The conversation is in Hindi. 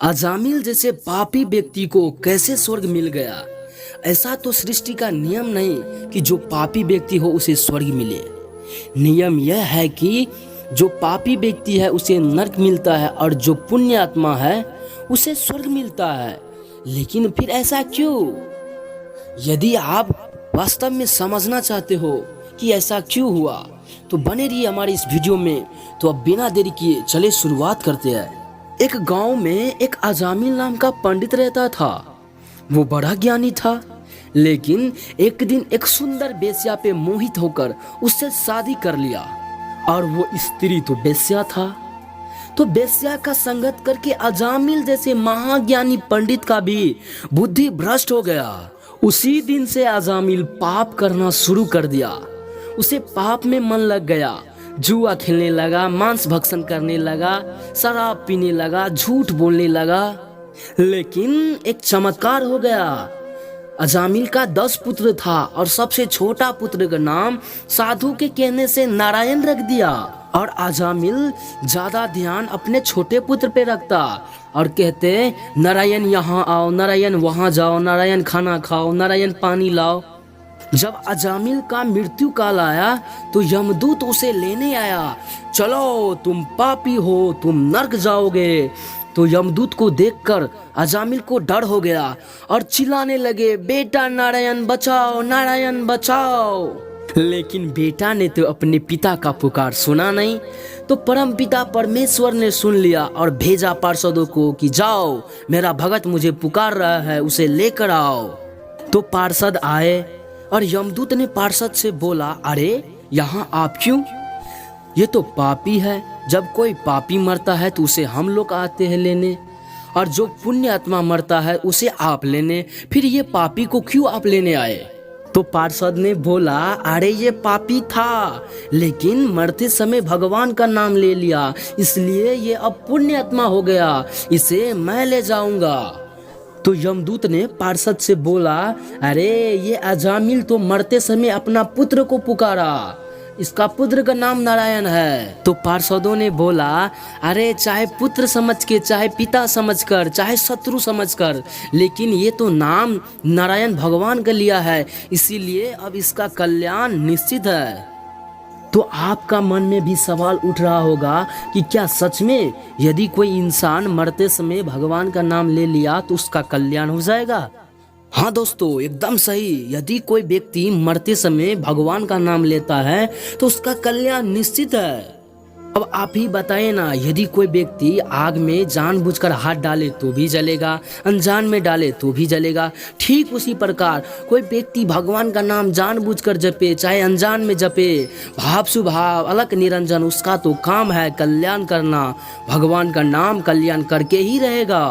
अजामिल जैसे पापी व्यक्ति को कैसे स्वर्ग मिल गया? ऐसा तो सृष्टि का नियम नहीं कि जो पापी व्यक्ति हो उसे स्वर्ग मिले। नियम यह है कि जो पापी व्यक्ति है उसे नरक मिलता है और जो पुण्य आत्मा है उसे स्वर्ग मिलता है। लेकिन फिर ऐसा क्यों? यदि आप वास्तव में समझना चाहते हो कि ऐसा क्यों हुआ तो बने रहिए हमारी इस वीडियो में। तो अब बिना देरी किए चले शुरुआत करते हैं। एक गांव में एक अजामिल नाम का पंडित रहता था। वो बड़ा ज्ञानी था, लेकिन एक दिन एक सुंदर बेश्या पे मोहित होकर उससे शादी कर लिया। और वो स्त्री तो बेश्या था, तो बेश्या का संगत करके अजामिल जैसे महाज्ञानी पंडित का भी बुद्धि भ्रष्ट हो गया। उसी दिन से अजामिल पाप करना शुरू कर दिया। उसे पाप में मन लग गया, जुआ खेलने लगा, मांस भक्षण करने लगा, शराब पीने लगा, झूठ बोलने लगा। लेकिन एक चमत्कार हो गया। अजामिल का 10 पुत्र था और सबसे छोटा पुत्र का नाम साधु के कहने से नारायण रख दिया। और अजामिल ज्यादा ध्यान अपने छोटे पुत्र पे रखता और कहते, नारायण यहाँ आओ, नारायण वहाँ जाओ, नारायण खाना खाओ, नारायण पानी लाओ। जब अजामिल का मृत्यु काल आया तो यमदूत उसे लेने आया। चलो तुम पापी हो, तुम नरक जाओगे। तो यमदूत को देखकर अजामिल को डर हो गया और चिल्लाने लगे, बेटा नारायण बचाओ, नारायण बचाओ। लेकिन बेटा ने तो अपने पिता का पुकार सुना नहीं। तो परम पिता परमेश्वर ने सुन लिया और भेजा पार्षदों को कि जाओ, मेरा भगत मुझे पुकार रहा है, उसे लेकर आओ। तो पार्षद आए और यमदूत ने पार्षद से बोला, अरे यहाँ आप क्यों? ये तो पापी है। जब कोई पापी मरता है तो उसे हम लोग आते हैं लेने, और जो पुण्य आत्मा मरता है उसे आप लेने, फिर ये पापी को क्यों आप लेने आए? तो पार्षद ने बोला, अरे ये पापी था, लेकिन मरते समय भगवान का नाम ले लिया, इसलिए ये अब पुण्य आत्मा हो गया, इसे मैं ले जाऊंगा। तो यमदूत ने पार्षद से बोला, अरे ये अजामिल तो मरते समय अपना पुत्र को पुकारा, इसका पुत्र का नाम नारायण है। तो पार्षदों ने बोला, अरे चाहे पुत्र समझ के, चाहे पिता समझकर, चाहे शत्रु समझकर, लेकिन ये तो नाम नारायण भगवान का लिया है, इसीलिए अब इसका कल्याण निश्चित है। तो आपका मन में भी सवाल उठ रहा होगा कि क्या सच में यदि कोई इंसान मरते समय भगवान का नाम ले लिया तो उसका कल्याण हो जाएगा? हाँ दोस्तों, एकदम सही। यदि कोई व्यक्ति मरते समय भगवान का नाम लेता है तो उसका कल्याण निश्चित है। अब आप ही बताइए ना, यदि कोई व्यक्ति आग में जानबूझकर हाथ डाले तो भी जलेगा, अनजान में डाले तो भी जलेगा। ठीक उसी प्रकार कोई व्यक्ति भगवान का नाम जानबूझकर जपे चाहे अनजान में जपे, भाव सुभाव अलग निरंजन, उसका तो काम है कल्याण करना। भगवान का नाम कल्याण करके ही रहेगा।